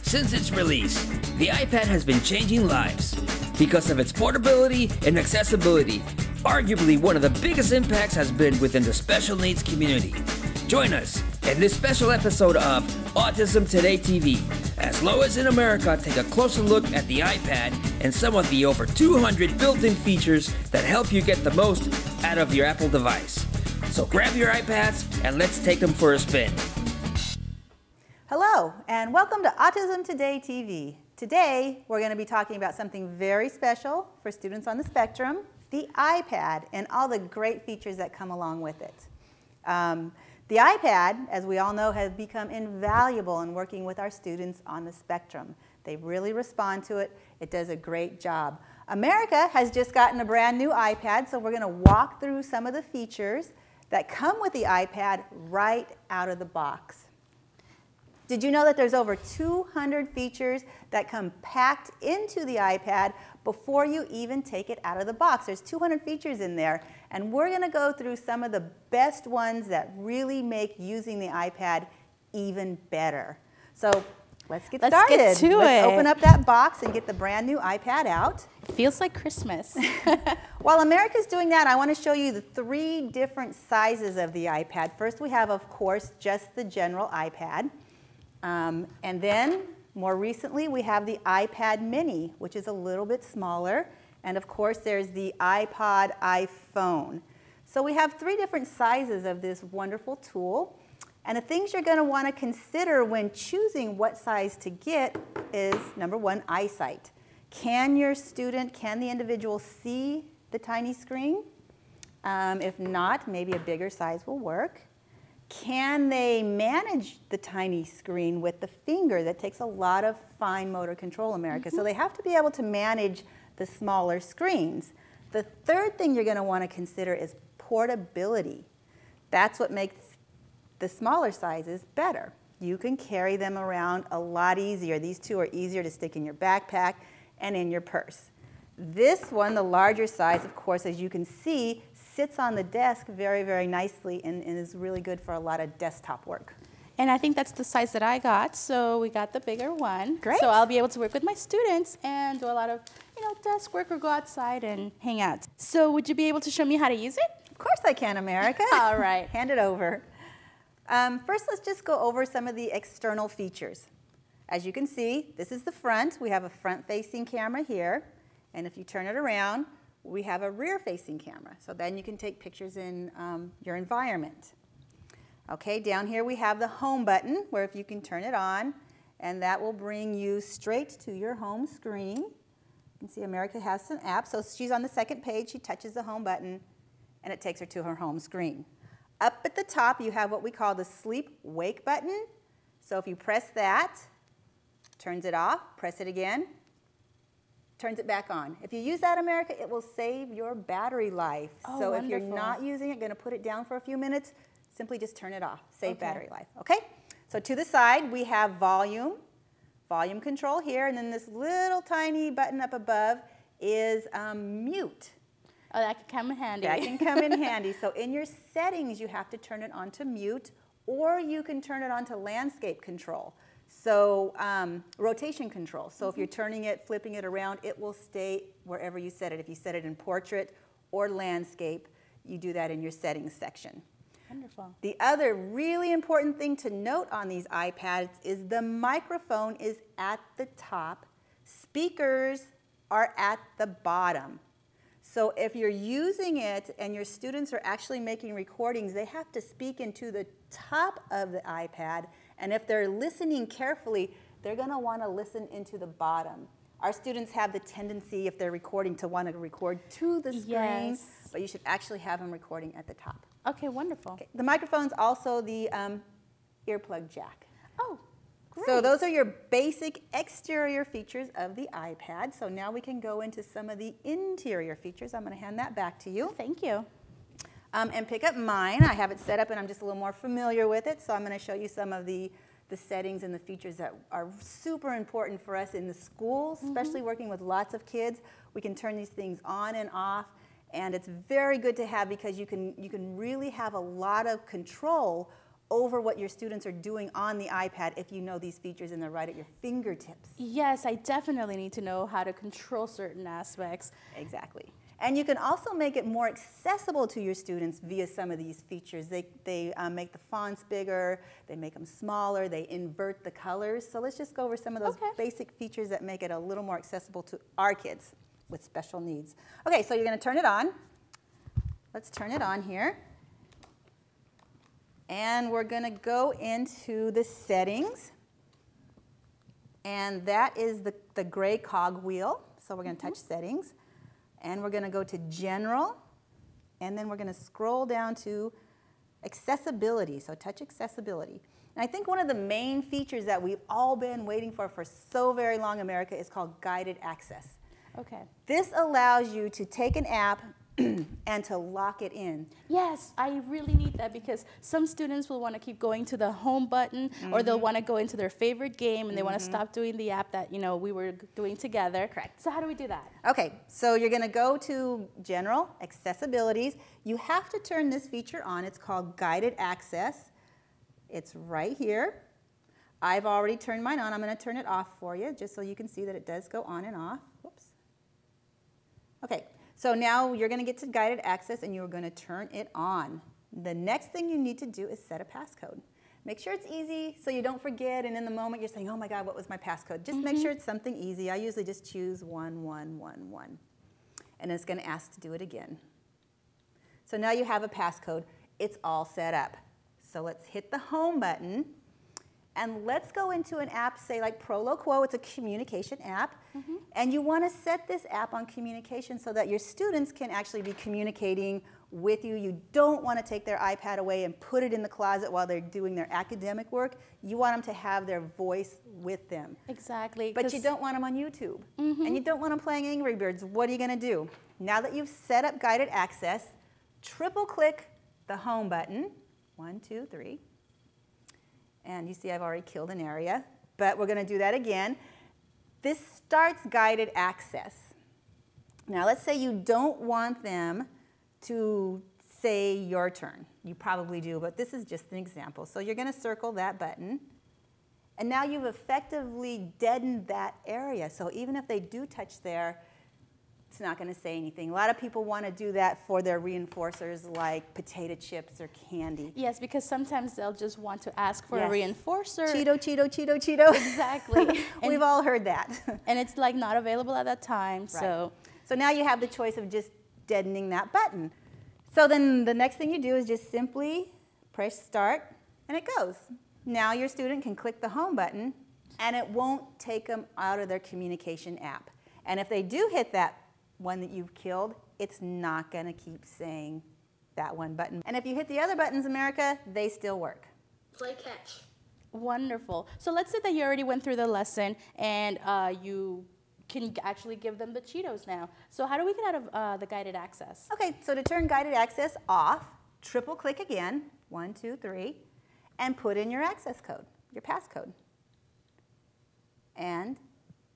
Since its release, the iPad has been changing lives. Because of its portability and accessibility, arguably one of the biggest impacts has been within the special needs community. Join us in this special episode of Autism Today TV as Lois and America take a closer look at the iPad and some of the over 200 built-in features that help you get the most out of your Apple device. So grab your iPads and let's take them for a spin. Hello, and welcome to Autism Today TV. Today, we're going to be talking about something very special for students on the spectrum, the iPad, and all the great features that come along with it. The iPad, as we all know, has become invaluable in working with our students on the spectrum. They really respond to it. It does a great job. America has just gotten a brand new iPad, so we're going to walk through some of the features that come with the iPad right out of the box. Did you know that there's over 200 features that come packed into the iPad before you even take it out of the box? There's 200 features in there, and we're going to go through some of the best ones that really make using the iPad even better. So let's get started. Let's get to it. Let's open up that box and get the brand new iPad out. It feels like Christmas. While America's doing that, I want to show you the 3 different sizes of the iPad. First, we have, of course, just the general iPad. And then, more recently, we have the iPad mini, which is a little bit smaller. And of course, there's the iPod iPhone. So we have 3 different sizes of this wonderful tool. And the things you're going to want to consider when choosing what size to get is, number 1, eyesight. Can your student, can the individual see the tiny screen? If not, maybe a bigger size will work. Can they manage the tiny screen with the finger? That takes a lot of fine motor control, America. So they have to be able to manage the smaller screens. The third thing you're going to want to consider is portability. That's what makes the smaller sizes better. You can carry them around a lot easier. These 2 are easier to stick in your backpack and in your purse. This one, the larger size, of course, as you can see, sits on the desk very, very nicely and is really good for a lot of desktop work. And I think that's the size that I got, so we got the bigger one. Great. So I'll be able to work with my students and do a lot of, desk work or go outside and hang out. So would you be able to show me how to use it? Of course I can, America. All right. Hand it over. First, let's just go over some of the external features. As you can see, this is the front. We have a front-facing camera here. And if you turn it around, we have a rear-facing camera. So then you can take pictures in your environment. Okay, down here we have the home button, where if you can turn it on, and that will bring you straight to your home screen. You can see America has some apps. So she's on the second page. She touches the home button, and it takes her to her home screen. Up at the top, you have what we call the sleep-wake button. So if you press that, turns it off, press it again, turns it back on. If you use that, America, it will save your battery life. Oh, so wonderful. if you're not using it, going to put it down for a few minutes, simply just turn it off. Save battery life. Okay? So to the side, we have volume control here, and then this little tiny button up above is mute. Oh, that can come in handy. That can come in handy. So in your settings, you have to turn it on to mute, or you can turn it on to landscape control. So rotation control. So if you're turning it, flipping it around, it will stay wherever you set it. If you set it in portrait or landscape, you do that in your settings section. Wonderful. The other really important thing to note on these iPads is the microphone is at the top. Speakers are at the bottom. So if you're using it and your students are actually making recordings, they have to speak into the top of the iPad. And if they're listening carefully, they're going to want to listen into the bottom. Our students have the tendency, if they're recording, to want to record to the screen, Yes. but you should actually have them recording at the top. Okay, wonderful. Okay. The microphone's also the earplug jack. Oh, great. So those are your basic exterior features of the iPad. So now we can go into some of the interior features. I'm going to hand that back to you. Thank you. And pick up mine. I have it set up and I'm just a little more familiar with it. So I'm going to show you some of the settings and the features that are super important for us in the schools, especially working with lots of kids. We can turn these things on and off. And it's very good to have because you can really have a lot of control over what your students are doing on the iPad if you know these features and they're right at your fingertips. Yes, I definitely need to know how to control certain aspects. Exactly. And you can also make it more accessible to your students via some of these features. They make the fonts bigger, they make them smaller, they invert the colors. So let's just go over some of those basic features that make it a little more accessible to our kids with special needs. Okay, so you're going to turn it on. Let's turn it on here. And we're going to go into the settings. And that is the gray cog wheel. So we're going to touch settings. And we're going to go to general. And then we're going to scroll down to accessibility. So touch accessibility. And I think one of the main features that we've all been waiting for so very long, America, is called guided access. Okay. This allows you to take an app and to lock it in. Yes, I really need that because some students will want to keep going to the home button or they'll want to go into their favorite game and they want to stop doing the app that, we were doing together. Correct. So how do we do that? Okay, so you're going to go to General, Accessibilities. You have to turn this feature on. It's called Guided Access. It's right here. I've already turned mine on. I'm going to turn it off for you just so you can see that it does go on and off. Whoops. Okay. So now you're going to get to guided access and you're going to turn it on. The next thing you need to do is set a passcode. Make sure it's easy so you don't forget and in the moment you're saying, oh my God, what was my passcode? Just make sure it's something easy. I usually just choose 1111. And it's going to ask to do it again. So now you have a passcode. It's all set up. So let's hit the home button. And let's go into an app, say like Proloquo. It's a communication app. And you want to set this app on communication so that your students can actually be communicating with you. You don't want to take their iPad away and put it in the closet while they're doing their academic work. You want them to have their voice with them. Exactly. But you don't want them on YouTube. And you don't want them playing Angry Birds. What are you going to do? Now that you've set up guided access, triple click the home button. 1, 2, 3. And you see I've already killed an area, but we're going to do that again. This starts guided access. Now let's say you don't want them to say your turn. You probably do, but this is just an example. So you're going to circle that button. And now you've effectively deadened that area. So even if they do touch there, it's not going to say anything. A lot of people want to do that for their reinforcers like potato chips or candy. Yes, because sometimes they'll just want to ask for a reinforcer. Cheeto, Cheeto, Cheeto, Cheeto. Exactly. We've all heard that. And it's like not available at that time. Right. So now you have the choice of just deadening that button. So then the next thing you do is just simply press start and it goes. Now your student can click the home button and it won't take them out of their communication app. And if they do hit that one that you've killed, it's not going to keep saying that one button. And if you hit the other buttons, America, they still work. Play catch. Wonderful. So let's say that you already went through the lesson and you can actually give them the Cheetos now. So how do we get out of the guided access? Okay, so to turn guided access off, triple click again, 1, 2, 3, and put in your access code, your passcode. And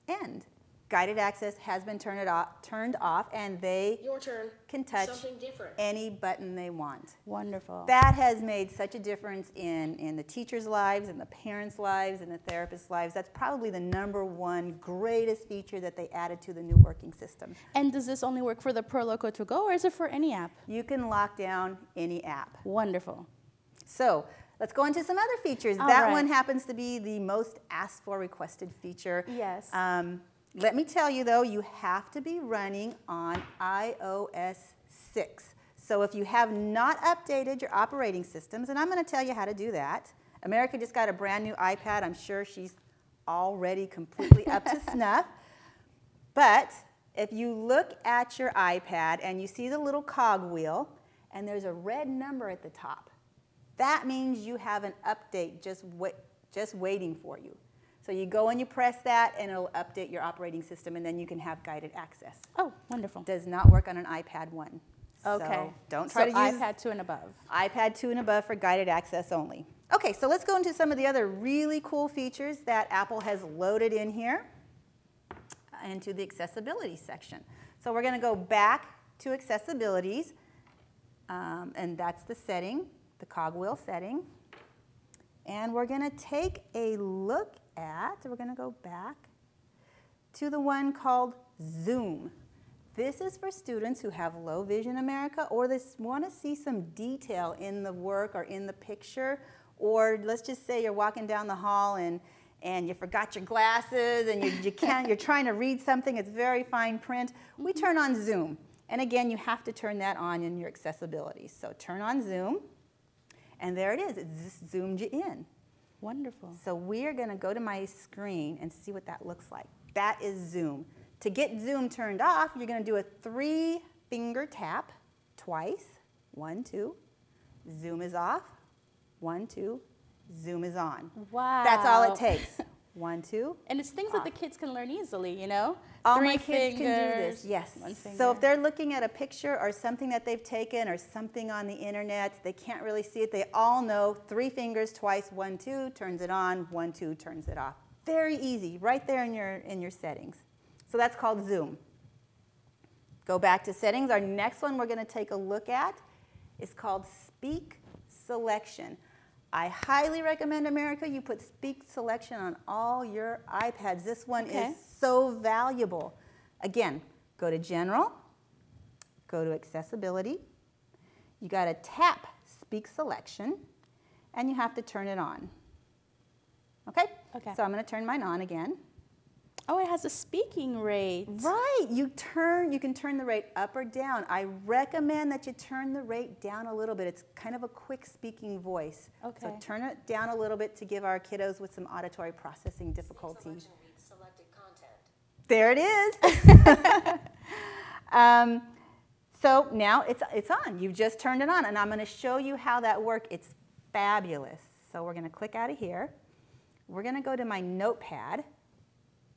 end. Guided access has been turned off, and they Your turn. can touch Something different. any button they want. Wonderful. That has made such a difference in the teachers' lives, in the parents' lives, in the therapists' lives. That's probably the #1 greatest feature that they added to the new working system. And does this only work for the Proloquo to go, or is it for any app? You can lock down any app. Wonderful. So let's go into some other features. All That right. one happens to be the most asked for, requested feature. Yes. Let me tell you, though, you have to be running on iOS 6. So if you have not updated your operating systems, and I'm going to tell you how to do that. America just got a brand new iPad. I'm sure she's already completely up to snuff. But if you look at your iPad and you see the little cog wheel, and there's a red number at the top, that means you have an update just waiting for you. So you go and you press that, and it'll update your operating system, and then you can have guided access. Oh, wonderful. Does not work on an iPad 1. Okay. So don't try to use iPad 2 and above. iPad 2 and above for guided access only. Okay, so let's go into some of the other really cool features that Apple has loaded in here into the accessibility section. So we're going to go back to accessibilities, and that's the setting, the cogwheel setting. And we're going to take a look at, we're going to go back to the one called Zoom. This is for students who have low vision, America, or they want to see some detail in the work or in the picture. Or let's just say you're walking down the hall and you forgot your glasses and you're trying to read something, it's very fine print. We turn on Zoom. And again, you have to turn that on in your accessibility. So turn on Zoom, and there it is. It just zoomed you in. Wonderful. So we're going to go to my screen and see what that looks like. That is Zoom. To get Zoom turned off, you're going to do a 3-finger tap twice. 1, 2. Zoom is off. 1, 2. Zoom is on. Wow. That's all it takes. 1, 2. And it's things that the kids can learn easily, you know? All 3 my kids fingers, can do this, yes. 1 finger. So if they're looking at a picture or something that they've taken or something on the internet, they can't really see it, they all know 3 fingers twice, 1, 2, turns it on, 1, 2, turns it off. Very easy, right there in your settings. So that's called Zoom. Go back to settings. Our next one we're going to take a look at is called Speak Selection. I highly recommend, America, you put Speak Selection on all your iPads. This one is so valuable. Again, go to General, go to Accessibility. You got to tap Speak Selection, and you have to turn it on. Okay? Okay. So I'm going to turn mine on again. Oh, it has a speaking rate. Right. You can turn the rate up or down. I recommend that you turn the rate down a little bit. It's kind of a quick speaking voice. Okay. So turn it down a little bit to give our kiddos with some auditory processing difficulty. Selected content. There it is. So now it's on. You've just turned it on, and I'm going to show you how that works. It's fabulous. So we're going to click out of here. We're going to go to my notepad,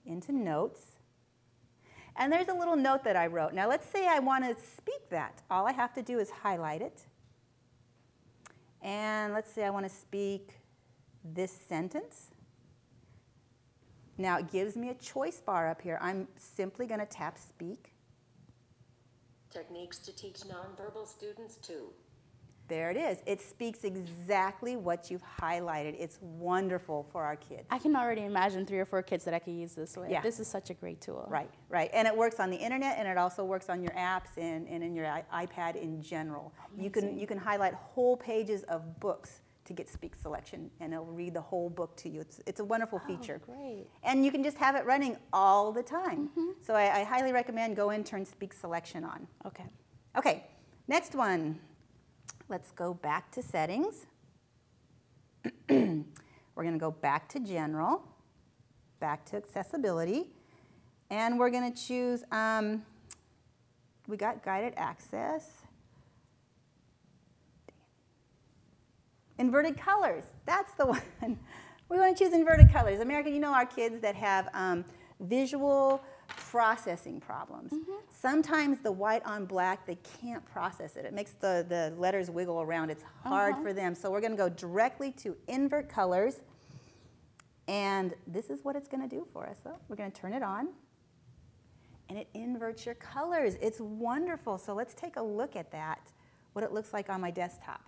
into Notes, and there's a little note that I wrote. Now let's say I want to speak that. All I have to do is highlight it, and let's say I want to speak this sentence. Now it gives me a choice bar up here. I'm simply going to tap Speak. Techniques to teach nonverbal students too. There it is. It speaks exactly what you've highlighted. It's wonderful for our kids. I can already imagine 3 or 4 kids that I could use this with. Yeah. This is such a great tool. Right, right. And it works on the internet, and it also works on your apps and in your iPad in general. You can highlight whole pages of books to get Speak Selection, and it'll read the whole book to you. It's a wonderful feature. Great. And you can just have it running all the time. So I highly recommend go and turn Speak Selection on. Okay. Okay, next one. Let's go back to settings. We're going to go back to General, back to Accessibility, and we're going to choose, we got Guided Access. Inverted colors, that's the one. We're going to choose inverted colors. America, you know our kids that have visual processing problems. Sometimes the white on black, they can't process it. It makes the letters wiggle around. It's hard for them. So we're going to go directly to invert colors. And this is what it's going to do for us. So we're going to turn it on. And it inverts your colors. It's wonderful. So let's take a look at that, what it looks like on my desktop.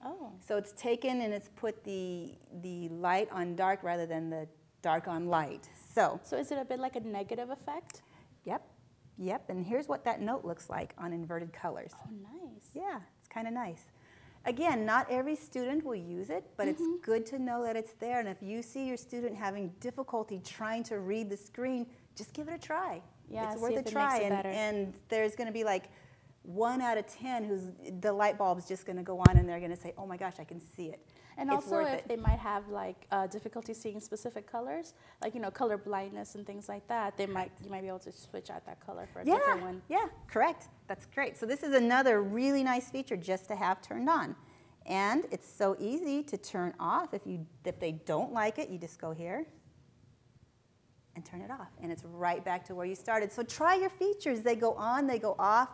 Oh. So it's taken and it's put the light on dark rather than the dark on light. So is it a bit like a negative effect? Yep, and here's what that note looks like on inverted colors. Oh, nice. Yeah, it's kind of nice. Again, not every student will use it, but it's good to know that it's there. And if you see your student having difficulty trying to read the screen, just give it a try. Yeah, it's worth see a if it try. makes it better. And there's going to be like 1 out of 10 who's the light bulb's just going to go on and they're going to say, oh my gosh, I can see it. And it's also worth if it. they might have like difficulty seeing specific colors, like color blindness and things like that, you might be able to switch out that color for a different one. Yeah, correct. That's great. So this is another really nice feature just to have turned on. And it's so easy to turn off. If they don't like it, you just go here and turn it off. And it's right back to where you started. So try your features. They go on, they go off.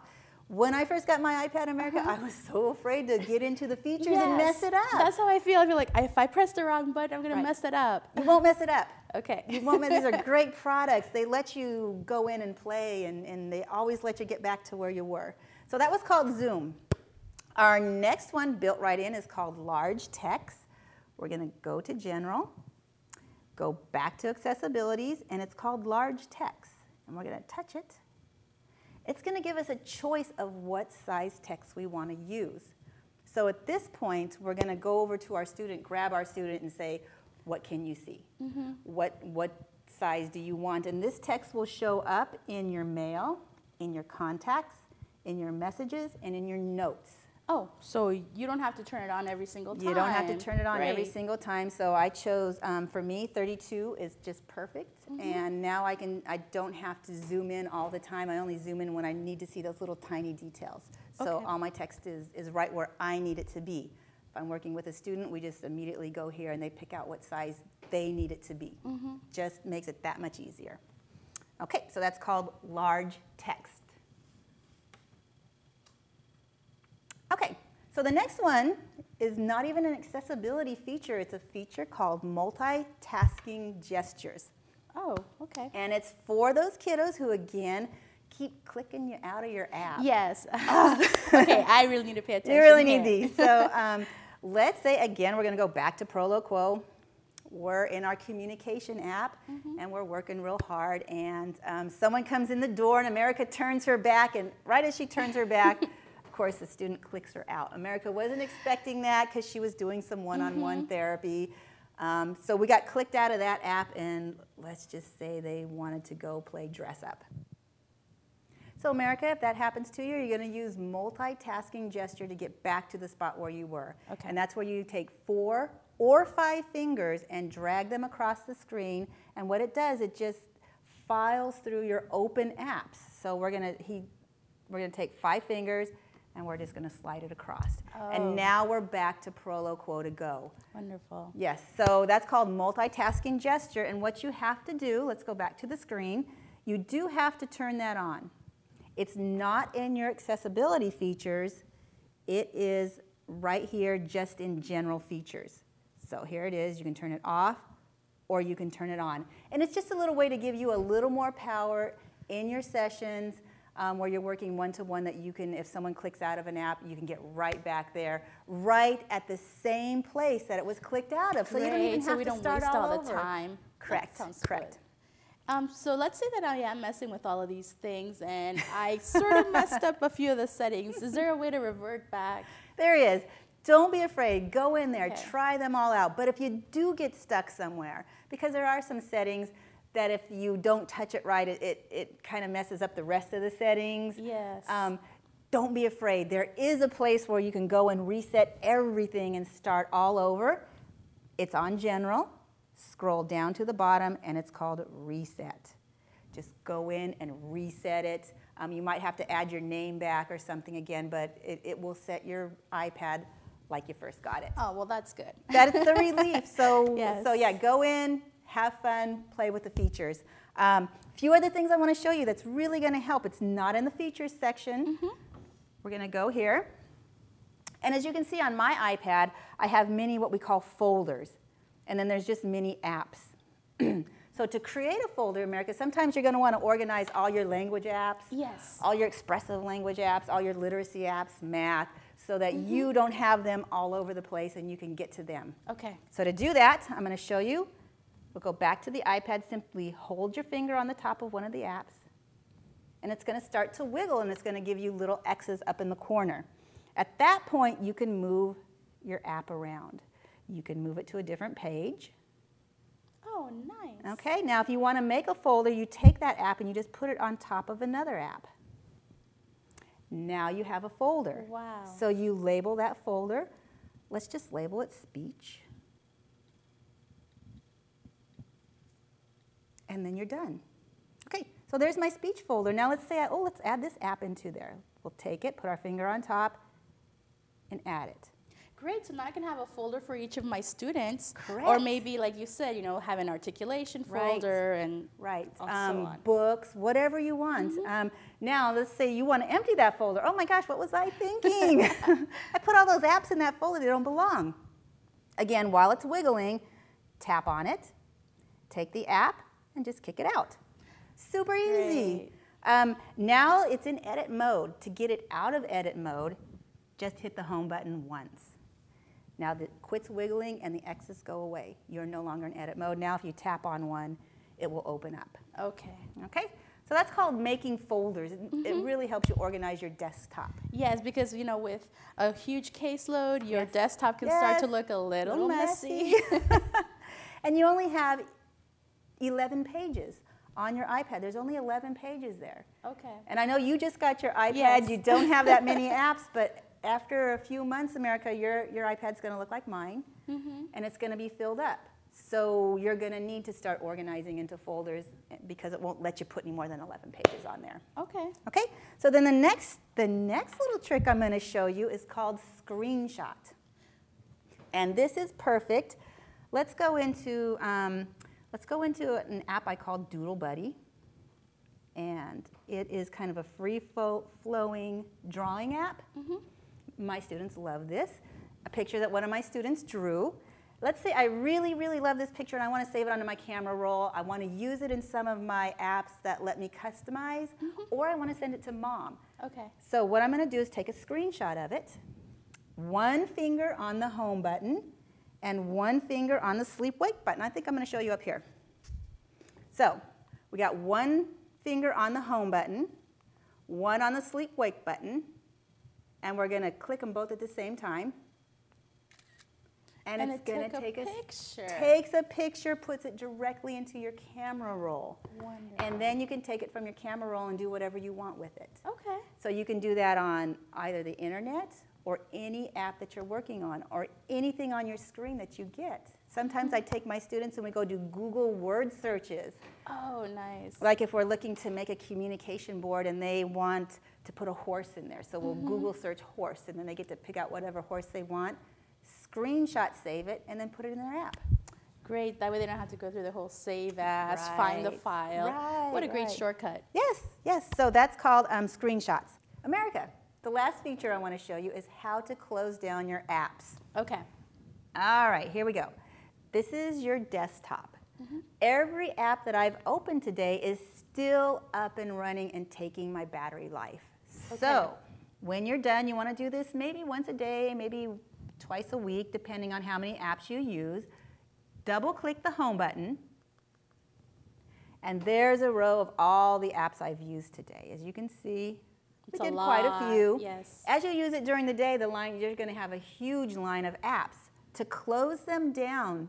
When I first got my iPad America, I was so afraid to get into the features and mess it up. That's how I feel. I feel like if I press the wrong button, I'm going to mess it up. You won't mess it up. Okay. You won't. These are great products. They let you go in and play, and they always let you get back to where you were. So that was called Zoom. Our next one built right in is called Large Text. We're going to go to General, go back to Accessibilities, and it's called Large Text. And we're going to touch it. It's going to give us a choice of what size text we want to use. So at this point, we're going to go over to our student, grab our student, and say, what can you see? What size do you want? And this text will show up in your mail, in your contacts, in your messages, and in your notes. Oh, so you don't have to turn it on every single time. You don't have to turn it on every single time. So I chose, for me, 32 is just perfect. And now I don't have to zoom in all the time. I only zoom in when I need to see those little tiny details. So all my text is right where I need it to be. If I'm working with a student, we just immediately go here and they pick out what size they need it to be. Just makes it that much easier. Okay, so that's called large text. Okay, so the next one is not even an accessibility feature. It's a feature called multitasking gestures. Oh, okay. And it's for those kiddos who, again, keep clicking you out of your app. Yes. Okay, I really need to pay attention. You really need these. So let's say, again, we're going to go back to Prolo Quo. We're in our communication app, and we're working real hard. And someone comes in the door, and America turns her back. And right as she turns her back, of course, the student clicks her out. America wasn't expecting that because she was doing some one-on-one therapy. So we got clicked out of that app, and let's just say they wanted to go play dress up. So America, if that happens to you, you're going to use multitasking gesture to get back to the spot where you were. Okay. And that's where you take 4 or 5 fingers and drag them across the screen. And what it does, it just files through your open apps. So we're going to take 5 fingers, and we're just going to slide it across. Oh. And now we're back to Prolo Quo to go. Wonderful. Yes, so that's called multitasking gesture. And what you have to do, let's go back to the screen, you do have to turn that on. It's not in your accessibility features. It is right here just in general features. So here it is. You can turn it off or you can turn it on. And it's just a little way to give you a little more power in your sessions where you're working one-to-one, that you can, if someone clicks out of an app, you can get right back there, right at the same place that it was clicked out of. So you don't even have to start all over. The time. Correct. That sounds Correct. Good. So let's say that I am messing with all of these things and I sort of messed up a few of the settings. Is there a way to revert back? There is. Don't be afraid. Go in there. Okay. Try them all out. But if you do get stuck somewhere, because there are some settings that if you don't touch it right, it kind of messes up the rest of the settings. Yes. Don't be afraid. There is a place where you can go and reset everything and start all over. It's on General. Scroll down to the bottom, and it's called Reset. Just go in and reset it. You might have to add your name back or something again, but it will set your iPad like you first got it. Oh, well, that's good. That's the relief. So, Yes. so yeah, go in, have fun, play with the features. A few other things I want to show you that's really going to help. It's not in the features section. We're going to go here. And as you can see on my iPad, I have many what we call folders. And then there's just mini apps. So to create a folder, America, sometimes you're going to want to organize all your language apps, Yes. all your expressive language apps, all your literacy apps, math, so that you don't have them all over the place and you can get to them. Okay. So to do that, I'm going to show you. We'll go back to the iPad. Simply hold your finger on the top of one of the apps. And it's going to start to wiggle, and it's going to give you little X's up in the corner. At that point, you can move your app around. You can move it to a different page. Oh, nice. Okay, now if you want to make a folder, you take that app and you just put it on top of another app. Now you have a folder. Wow. So you label that folder. Let's just label it speech. And then you're done. Okay, so there's my speech folder. Now let's say, let's add this app into there. We'll take it, put our finger on top, and add it. Great, so now I can have a folder for each of my students. Correct. Or maybe, like you said, have an articulation folder and right. so on. Books, whatever you want. Now, let's say you want to empty that folder. Oh my gosh, what was I thinking? I put all those apps in that folder, they don't belong. Again, while it's wiggling, tap on it, take the app, and just kick it out. Super easy. Now it's in edit mode. To get it out of edit mode, just hit the home button once. Now it quits wiggling and the X's go away. You're no longer in edit mode. Now if you tap on one, it will open up. Okay. Okay? So that's called making folders. It really helps you organize your desktop. Yes, because you know, with a huge caseload, your Yes. desktop can start to look a little messy. And you only have 11 pages on your iPad. There's only 11 pages there. Okay. And I know you just got your iPad. Yes. You don't have that many apps, but after a few months, America, your iPad's going to look like mine, and it's going to be filled up. So you're going to need to start organizing into folders because it won't let you put any more than 11 pages on there. Okay. Okay? So then the next little trick I'm going to show you is called screenshot. And this is perfect. Let's go into an app I call Doodle Buddy. And it is kind of a free-flowing drawing app. My students love this. A picture that one of my students drew. Let's say I really, really love this picture and I want to save it onto my camera roll. I want to use it in some of my apps that let me customize, or I want to send it to mom. Okay. So what I'm going to do is take a screenshot of it, one finger on the home button, and one finger on the sleep-wake button. I think I'm going to show you up here. So we got one finger on the home button, one on the sleep-wake button, and we're going to click them both at the same time. And it's going to take takes a picture, puts it directly into your camera roll. Wonderful. And then you can take it from your camera roll and do whatever you want with it. Okay. So you can do that on either the internet or any app that you're working on or anything on your screen that you get. Sometimes I take my students and we go do Google word searches. Oh, nice. Like if we're looking to make a communication board and they want to put a horse in there. So we'll Google search horse and then they get to pick out whatever horse they want, screenshot save it, and then put it in their app. Great. That way they don't have to go through the whole save as, find the file. What a great shortcut. Yes, yes. So that's called screenshots. America, the last feature I want to show you is how to close down your apps. Okay. All right, here we go. This is your desktop. Every app that I've opened today is still up and running and taking my battery life. So when you're done, you want to do this maybe once a day, maybe twice a week, depending on how many apps you use. Double-click the home button, and there's a row of all the apps I've used today. As you can see, we did quite a few. Yes. As you use it during the day, you're going to have a huge line of apps. To close them down,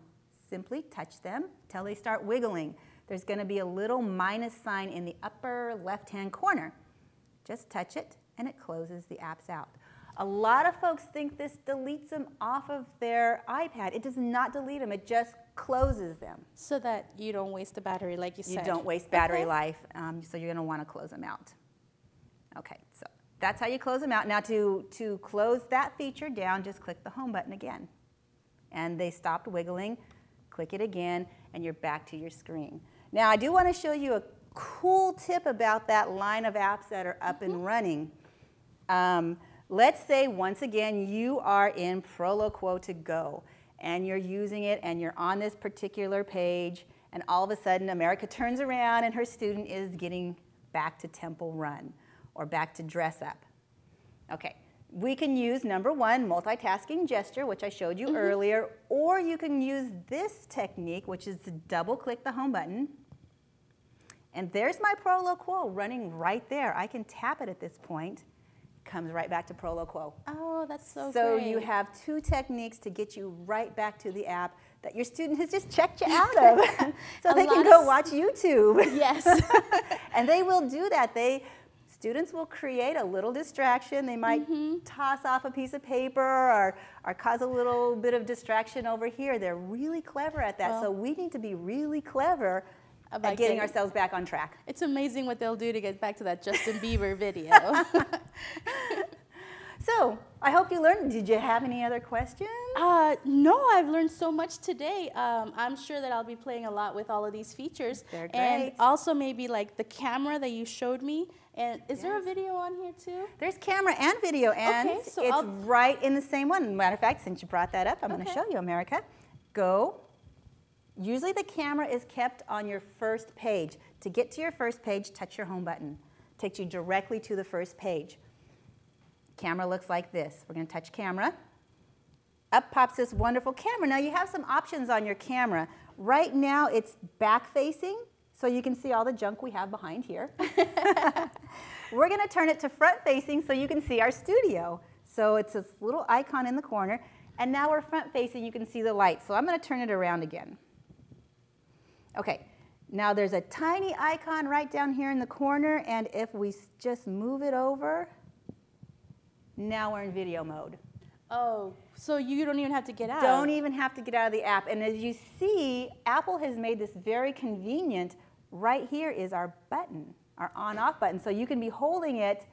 simply touch them till they start wiggling. There's going to be a little minus sign in the upper left-hand corner. Just touch it, and it closes the apps out. A lot of folks think this deletes them off of their iPad. It does not delete them. It just closes them. So that you don't waste the battery, like you said. You don't waste battery life, so you're going to want to close them out. Okay, so that's how you close them out. Now to close that feature down, just click the home button again. And they stopped wiggling. Click it again, and you're back to your screen. Now I do want to show you a cool tip about that line of apps that are up and running. Let's say, once again, you are in Proloquo to go, and you're using it, and you're on this particular page, and all of a sudden, America turns around, and her student is getting back to Temple Run, or back to Dress Up. Okay, we can use, number one, multitasking gesture, which I showed you earlier, or you can use this technique, which is to double-click the home button, and there's my Proloquo running right there. I can tap it at this point. Comes right back to Proloquo. Oh, that's so great. So you have two techniques to get you right back to the app that your student has just checked you out of. So they can go watch YouTube. Yes. And they will do that. Students will create a little distraction. They might toss off a piece of paper or cause a little bit of distraction over here. They're really clever at that. So we need to be really clever about getting ourselves back on track. It's amazing what they'll do to get back to that Justin Bieber video. So I hope you learned. Did you have any other questions? No, I've learned so much today. I'm sure that I'll be playing a lot with all of these features. They're great. And also maybe like the camera that you showed me. And is there a video on here too? There's camera and video, and it's right in the same one. Matter of fact, since you brought that up, I'm going to show you, America. Go. Usually the camera is kept on your first page. To get to your first page, touch your home button. Takes you directly to the first page. Camera looks like this. We're going to touch camera. up pops this wonderful camera. Now you have some options on your camera. Right now it's back facing, so you can see all the junk we have behind here. We're going to turn it to front facing so you can see our studio. So it's this little icon in the corner, and now we're front facing, you can see the lights. So I'm going to turn it around again. Okay, now there's a tiny icon right down here in the corner, and if we just move it over, now we're in video mode. Oh, so you don't even have to get out. Don't even have to get out of the app. And as you see, Apple has made this very convenient. Right here is our button, our on-off button. So you can be holding it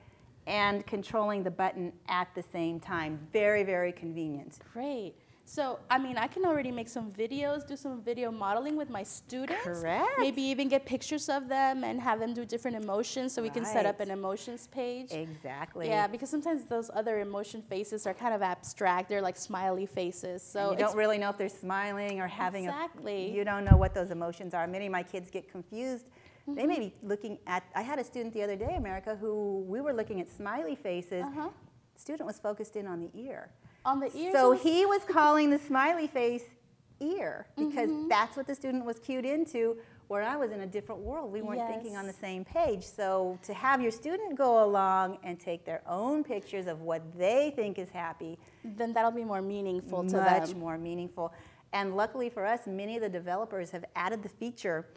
and controlling the button at the same time. Very, very convenient. Great. So, I mean, I can already make some videos, do some video modeling with my students. Correct. Maybe even get pictures of them and have them do different emotions so we can set up Right. an emotions page. Exactly. Yeah, because sometimes those other emotion faces are kind of abstract. They're like smiley faces. So And you don't really know if they're smiling or having Exactly. you don't know what those emotions are. Many of my kids get confused. They may be looking at, I had a student the other day, America, who we were looking at smiley faces. The student was focused in on the ear. On the ears. So he was calling the smiley face ear because that's what the student was cued into, where I was in a different world. We weren't thinking on the same page. So to have your student go along and take their own pictures of what they think is happy, then that'll be more meaningful to much them. more meaningful. And luckily for us, many of the developers have added the feature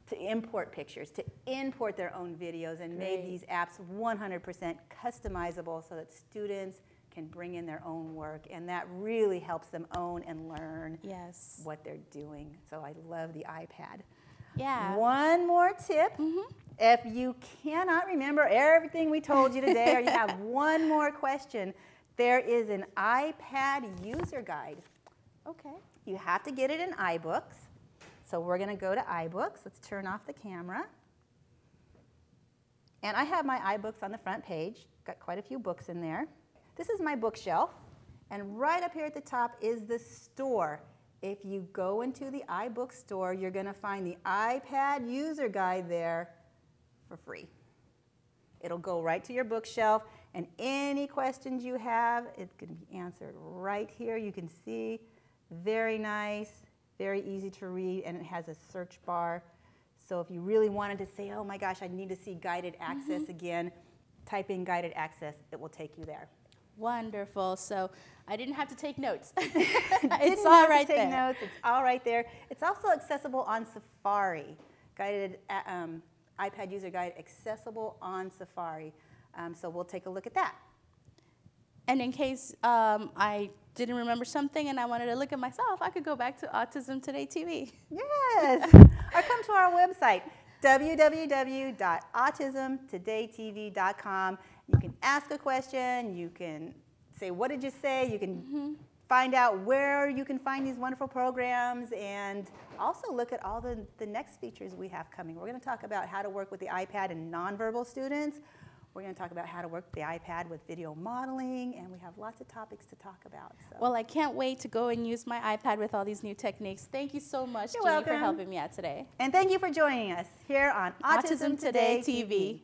to import pictures, to import their own videos, and made these apps 100% customizable so that students can bring in their own work, and that really helps them own and learn Yes. what they're doing. So I love the iPad. Yeah. One more tip. If you cannot remember everything we told you today, or you have one more question, there is an iPad user guide. Okay. You have to get it in iBooks. So we're going to go to iBooks. Let's turn off the camera. And I have my iBooks on the front page. Got quite a few books in there. This is my bookshelf, and right up here at the top is the store. If you go into the iBook store, you're going to find the iPad user guide there for free. It'll go right to your bookshelf, and any questions you have, it can be answered right here. You can see, very nice, very easy to read, and it has a search bar. So if you really wanted to say, oh my gosh, I need to see guided access again, type in guided access, it will take you there. Wonderful. So I didn't have to take notes. It's It's all right take there. Notes. It's all right there. It's also accessible on Safari. Guided iPad user guide accessible on Safari. So we'll take a look at that. And in case I didn't remember something and I wanted to look at myself, I could go back to Autism Today TV. Yes. Or come to our website, www.autismtodaytv.com. You can ask a question. You can say, what did you say? You can find out where you can find these wonderful programs, and also look at all the next features we have coming. We're going to talk about how to work with the iPad and nonverbal students. We're going to talk about how to work with the iPad with video modeling, and we have lots of topics to talk about. So. Well, I can't wait to go and use my iPad with all these new techniques. Thank you so much, You're Jeannie, for welcome. helping me out today. And thank you for joining us here on Autism Today TV.